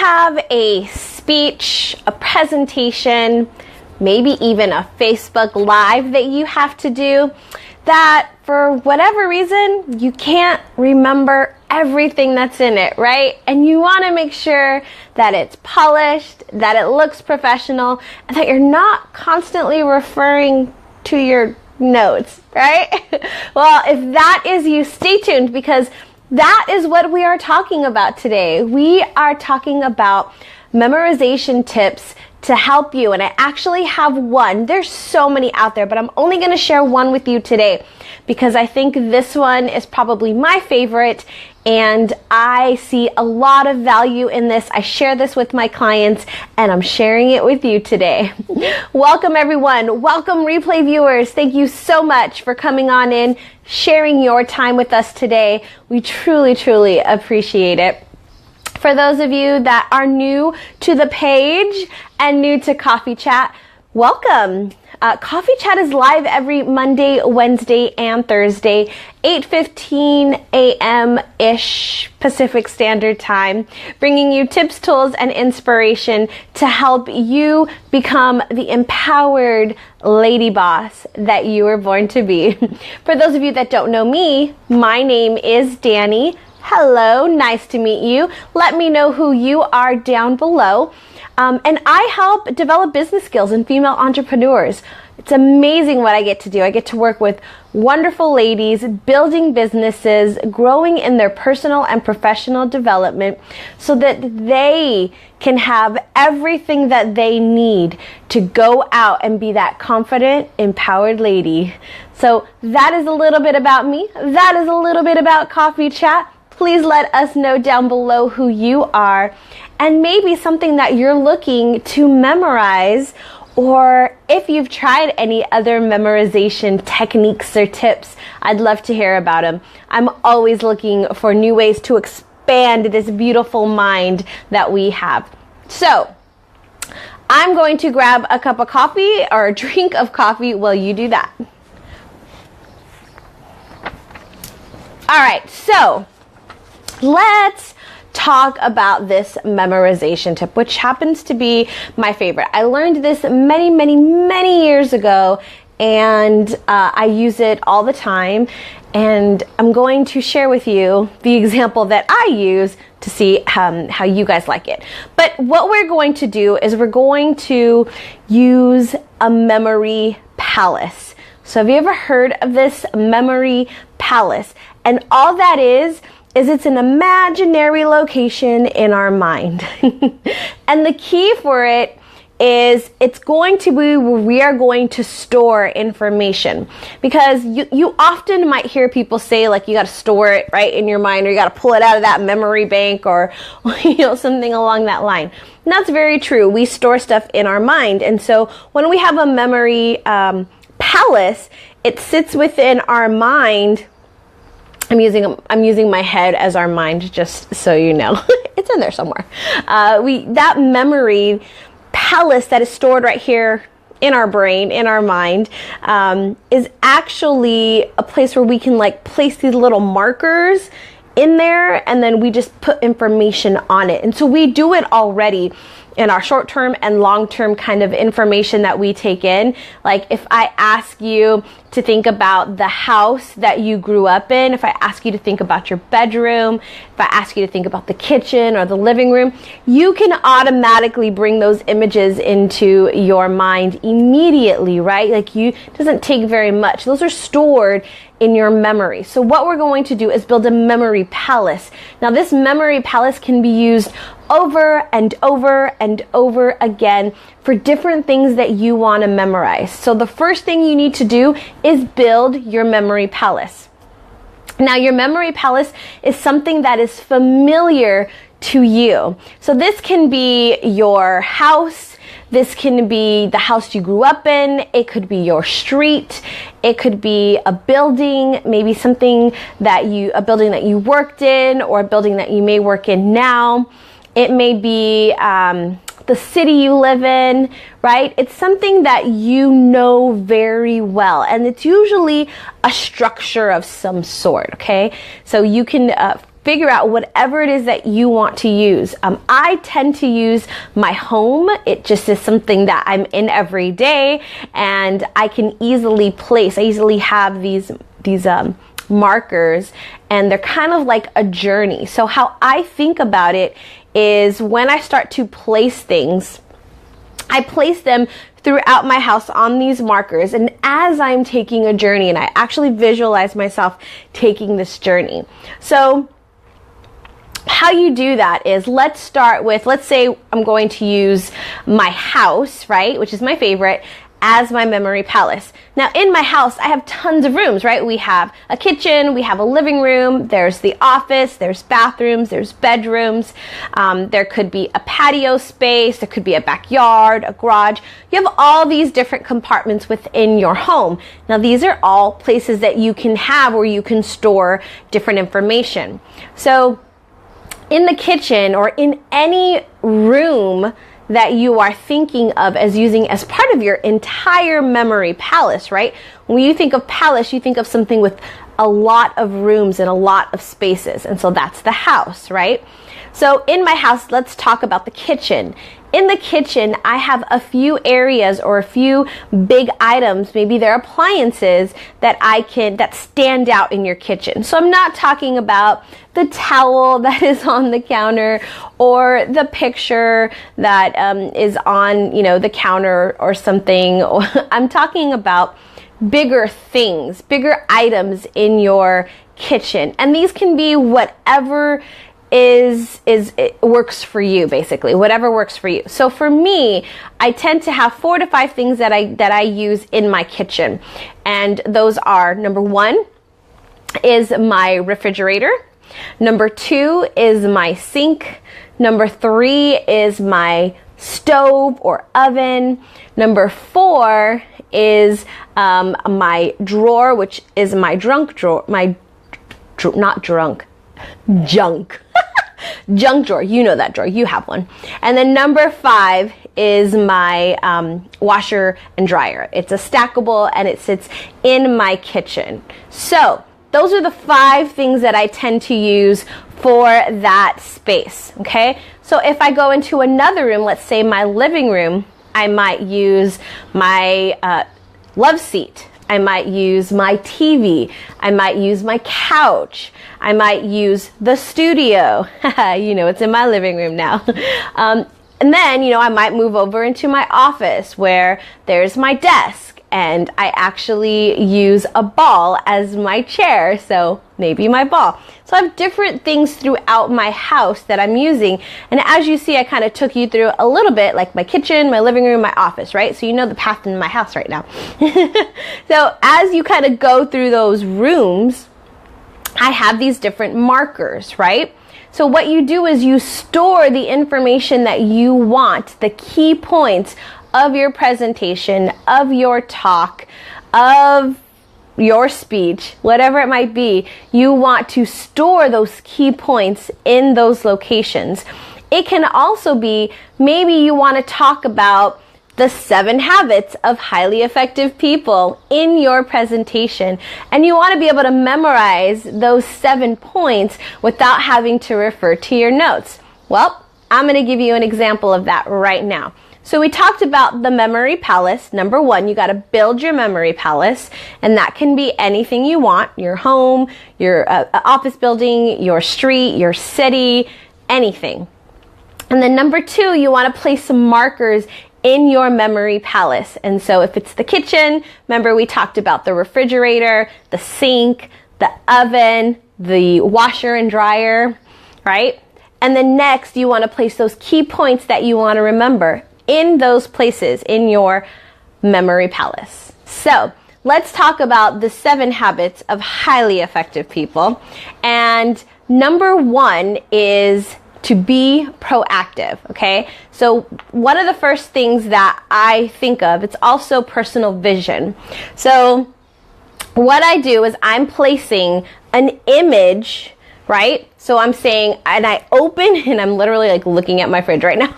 have a speech, a presentation, maybe even a Facebook Live that you have to do that for whatever reason you can't remember everything that's in it, right? And you want to make sure that it's polished, that it looks professional, and that you're not constantly referring to your notes, right? Well, if that is you, stay tuned, because that is what we are talking about today. We are talking about memorization tips to help you, and I actually have one. There's so many out there, but I'm only going to share one with you today because I think this one is probably my favorite, and I see a lot of value in this. I share this with my clients, and I'm sharing it with you today. Welcome, everyone. Welcome, replay viewers. Thank you so much for coming on in, sharing your time with us today. We truly, truly appreciate it. For those of you that are new to the page and new to Coffee Chat, welcome. Coffee Chat is live every Monday, Wednesday, and Thursday, 8:15 a.m.-ish Pacific Standard Time, bringing you tips, tools, and inspiration to help you become the empowered lady boss that you were born to be. For those of you that don't know me, my name is Danny. Hello, nice to meet you. Let me know who you are down below. And I help develop business skills in female entrepreneurs. It's amazing what I get to do. I get to work with wonderful ladies, building businesses, growing in their personal and professional development so that they can have everything that they need to go out and be that confident, empowered lady. So that is a little bit about me. That is a little bit about Coffee Chat. Please let us know down below who you are and maybe something that you're looking to memorize, or if you've tried any other memorization techniques or tips, I'd love to hear about them. I'm always looking for new ways to expand this beautiful mind that we have. So I'm going to grab a cup of coffee or a drink of coffee while you do that. All right, so let's talk about this memorization tip, which happens to be my favorite. I learned this many, many, many years ago, and I use it all the time. And I'm going to share with you the example that I use to see how you guys like it. But what we're going to do is we're going to use a memory palace. So have you ever heard of this memory palace? And all that is it's an imaginary location in our mind. And the key for it is it's going to be where we are going to store information. Because you often might hear people say, like, you got to store it right in your mind, or you got to pull it out of that memory bank, or something along that line. And that's very true. We store stuff in our mind. And so when we have a memory palace, it sits within our mind. I'm using my head as our mind, just so you know. It's in there somewhere. That memory palace that is stored right here in our brain, in our mind, is actually a place where we can place these little markers in there, and then we just put information on it. And so we do it already in our short-term and long-term kind of information that we take in. Like if I ask you to think about the house that you grew up in, if I ask you to think about your bedroom, if I ask you to think about the kitchen or the living room, you can automatically bring those images into your mind immediately, right? It doesn't take very much. Those are stored in your memory. So what we're going to do is build a memory palace. Now this memory palace can be used over and over and over again for different things that you want to memorize. So the first thing you need to do is build your memory palace. Now your memory palace is something that is familiar to you. So this can be your house. This can be the house you grew up in. It could be your street. It could be a building, maybe a building that you worked in, or a building that you may work in now. It may be the city you live in, right? It's something that you know very well, and it's usually a structure of some sort, okay? So you can figure out whatever it is that you want to use. I tend to use my home. It just is something that I'm in every day, and I can easily place. I easily have these markers, and they're kind of like a journey. So how I think about it is when I start to place things, I place them throughout my house on these markers, and as I'm taking a journey, and I actually visualize myself taking this journey. So how you do that is, let's start with, let's say I'm going to use my house, right, which is my favorite, as my memory palace. Now in my house, I have tons of rooms, right? We have a kitchen, we have a living room, there's the office, there's bathrooms, there's bedrooms, there could be a patio space, there could be a backyard, a garage. You have all these different compartments within your home. Now these are all places that you can have where you can store different information. So in the kitchen or in any room that you are thinking of as using as part of your entire memory palace, right? When you think of palace, you think of something with a lot of rooms and a lot of spaces. And so that's the house, right? So in my house, let's talk about the kitchen. In the kitchen, I have a few areas or a few big items, maybe they're appliances that stand out in your kitchen. So I'm not talking about the towel that is on the counter or the picture that is on, the counter or something. I'm talking about bigger things, bigger items in your kitchen. And these can be whatever it works for you, basically, whatever works for you. So for me, I tend to have 4 to 5 things that I use in my kitchen. And those are, number 1 is my refrigerator. Number 2 is my sink. Number 3 is my stove or oven. Number 4 is my drawer, which is my junk drawer. Junk drawer. You know that drawer. You have one. And then number 5 is my washer and dryer. It's a stackable and it sits in my kitchen. So those are the 5 things that I tend to use for that space. Okay. So if I go into another room, let's say my living room, I might use my love seat. I might use my TV. I might use my couch. I might use the studio. It's in my living room now. And then, I might move over into my office where there's my desk, and I actually use a ball as my chair. So maybe my ball. So I have different things throughout my house that I'm using. And as you see, I kind of took you through a little bit, like my kitchen, my living room, my office, right? So you know the path in my house right now. So as you kind of go through those rooms, I have these different markers, right? So what you do is you store the information that you want, the key points of your presentation, of your talk, of your speech, whatever it might be. You want to store those key points in those locations. It can also be, maybe you want to talk about the 7 habits of highly effective people in your presentation, and you want to be able to memorize those 7 points without having to refer to your notes. Well, I'm going to give you an example of that right now. So we talked about the memory palace. Number 1, you got to build your memory palace, and that can be anything you want, your home, your office building, your street, your city, anything. And then number 2, you want to place some markers in your memory palace. And so if it's the kitchen, remember we talked about the refrigerator, the sink, the oven, the washer and dryer, right? And then next, you want to place those key points that you want to remember in those places in your memory palace. So let's talk about the 7 habits of highly effective people. And number 1 is to be proactive, okay? So one of the first things that I think of, it's also personal vision. So what I do is I'm placing an image, right? So I'm saying, and I open, and I'm literally like looking at my fridge right now.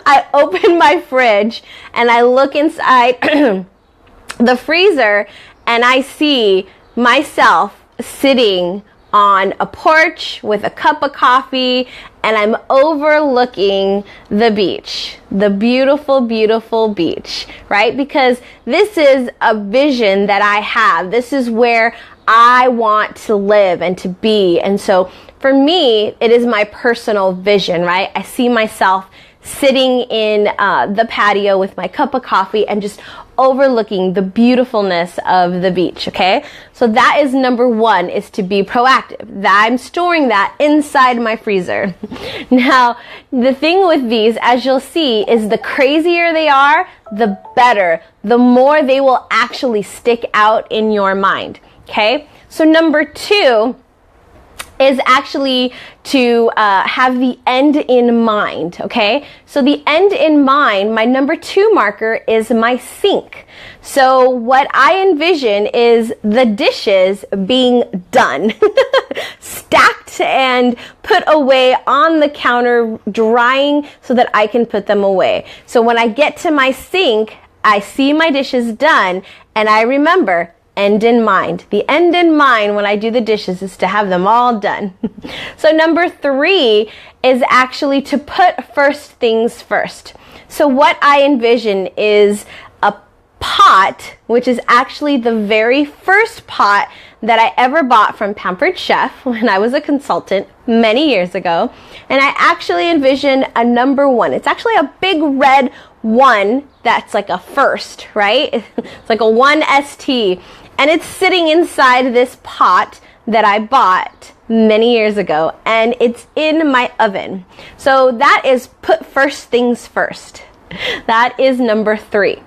I open my fridge and I look inside the freezer and I see myself sitting on a porch with a cup of coffee, and I'm overlooking the beach, the beautiful, beautiful beach, right? Because this is a vision that I have. This is where I want to live and to be. And so for me, it is my personal vision, right? I see myself sitting in the patio with my cup of coffee and just overlooking the beautifulness of the beach, okay? So that is number one, is to be proactive. I'm storing that inside my freezer. Now, the thing with these, as you'll see, is the crazier they are, the better. The more they will actually stick out in your mind, okay? So number two is actually to have the end in mind, okay? So the end in mind, my number two marker is my sink. So what I envision is the dishes being done, stacked and put away on the counter, drying so that I can put them away. So when I get to my sink, I see my dishes done, and I remember, end in mind. The end in mind when I do the dishes is to have them all done. So number three is actually to put first things first. So what I envision is a pot, which is actually the very first pot that I ever bought from Pampered Chef when I was a consultant many years ago. And I actually envision a number one. It's actually a big red one that's like a first, right? It's like a 1ST. And it's sitting inside this pot that I bought many years ago, and it's in my oven. So that is put first things first. That is number three.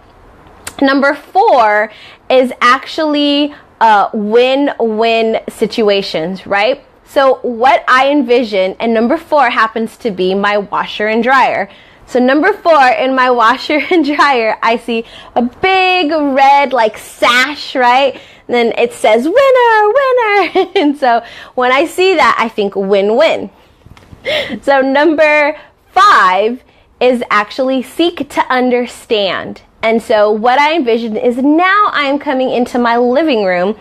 Number four is actually win-win situations, right? So what I envision, and number four happens to be my washer and dryer. So number four, in my washer and dryer, I see a big red like sash, right? And then it says winner, winner. And so when I see that, I think win-win. So number five is actually seek to understand. And so what I envision is now I am coming into my living room.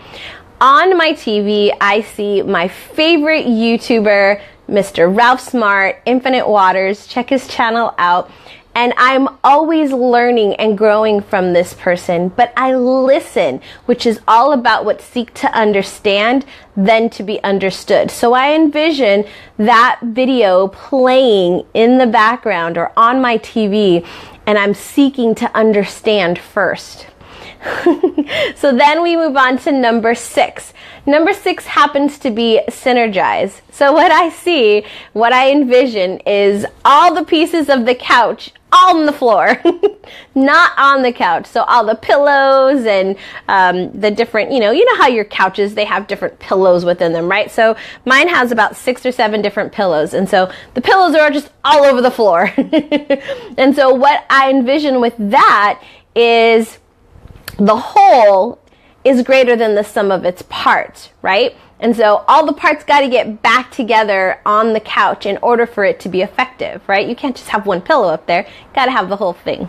On my TV, I see my favorite YouTuber, Mr. Ralph Smart, Infinite Waters. Check his channel out. And I'm always learning and growing from this person, but I listen, which is all about what seek to understand, then to be understood. So I envision that video playing in the background or on my TV, and I'm seeking to understand first. So then we move on to number six. Number six happens to be synergize. So what I see, what I envision is all the pieces of the couch on the floor, not on the couch. So all the pillows and the different, you know how your couches, they have different pillows within them, right? So mine has about 6 or 7 different pillows. And so the pillows are just all over the floor. And so what I envision with that is the whole is greater than the sum of its parts, right? And so all the parts got to get back together on the couch in order for it to be effective, right? You can't just have one pillow up there. Got to have the whole thing.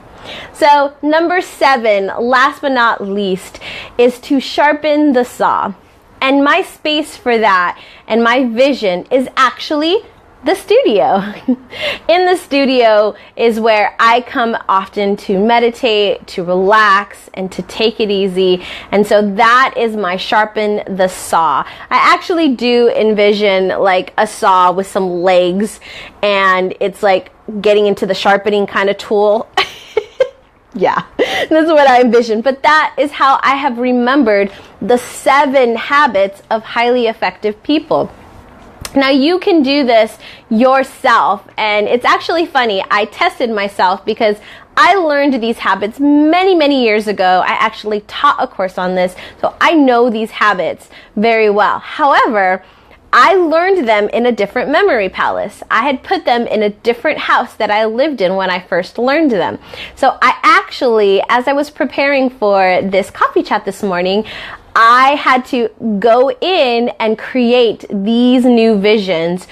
So number 7, last but not least, is to sharpen the saw. And my space for that and my vision is actually the studio. In the studio is where I come often to meditate, to relax, and to take it easy. And so that is my sharpen the saw. I actually do envision like a saw with some legs, and it's like getting into the sharpening kind of tool. Yeah, that's what I envision. But that is how I have remembered the 7 habits of highly effective people. Now you can do this yourself, and it's actually funny. I tested myself because I learned these habits many, many years ago. I actually taught a course on this, so I know these habits very well. However, I learned them in a different memory palace. I had put them in a different house that I lived in when I first learned them. So I actually, as I was preparing for this coffee chat this morning, I had to go in and create these new visions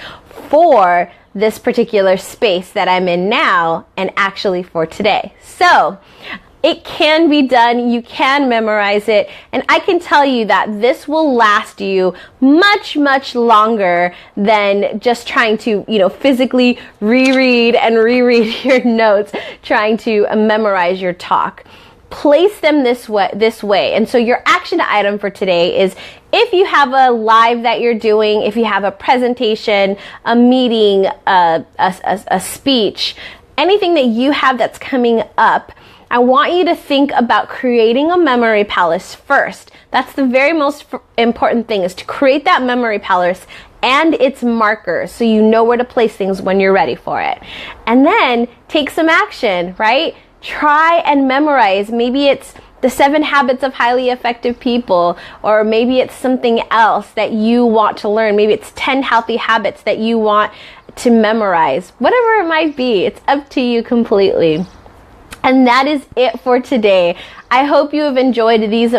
for this particular space that I'm in now and actually for today. So It can be done. You can memorize it. And I can tell you that this will last you much, much longer than just trying to, physically reread and reread your notes, trying to memorize your talk. Place them this way. And so your action item for today is, if you have a live that you're doing, if you have a presentation, a meeting, a speech, anything that you have that's coming up, I want you to think about creating a memory palace first. That's the very most important thing, is to create that memory palace and its markers so you know where to place things when you're ready for it. And then take some action, right? Try and memorize. Maybe it's the 7 Habits of Highly Effective People, or maybe it's something else that you want to learn. Maybe it's 10 healthy habits that you want to memorize. Whatever it might be, it's up to you completely. And that is it for today. I hope you have enjoyed this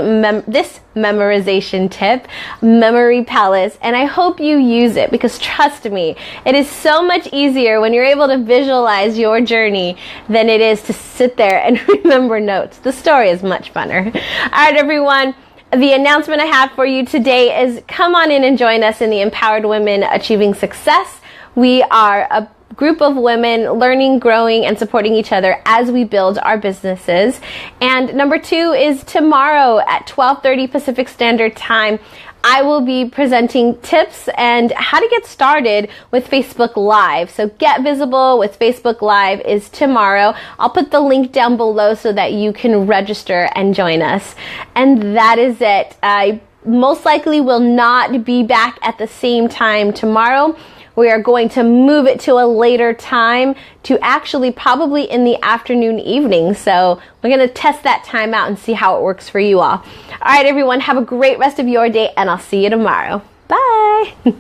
memorization tip, Memory Palace, and I hope you use it, because trust me, it is so much easier when you're able to visualize your journey than it is to sit there and remember notes. The story is much funner. All right, everyone. The announcement I have for you today is, come on in and join us in the Empowered Women Achieving Success. We are a group of women learning, growing, and supporting each other as we build our businesses. And number 2 is tomorrow at 12:30 Pacific Standard Time. I will be presenting tips and how to get started with Facebook Live. So Get Visible with Facebook Live is tomorrow. I'll put the link down below so that you can register and join us. And that is it. I most likely will not be back at the same time tomorrow. We are going to move it to a later time, to actually probably in the afternoon, evening. So we're going to test that time out and see how it works for you all. All right, everyone, have a great rest of your day, and I'll see you tomorrow. Bye.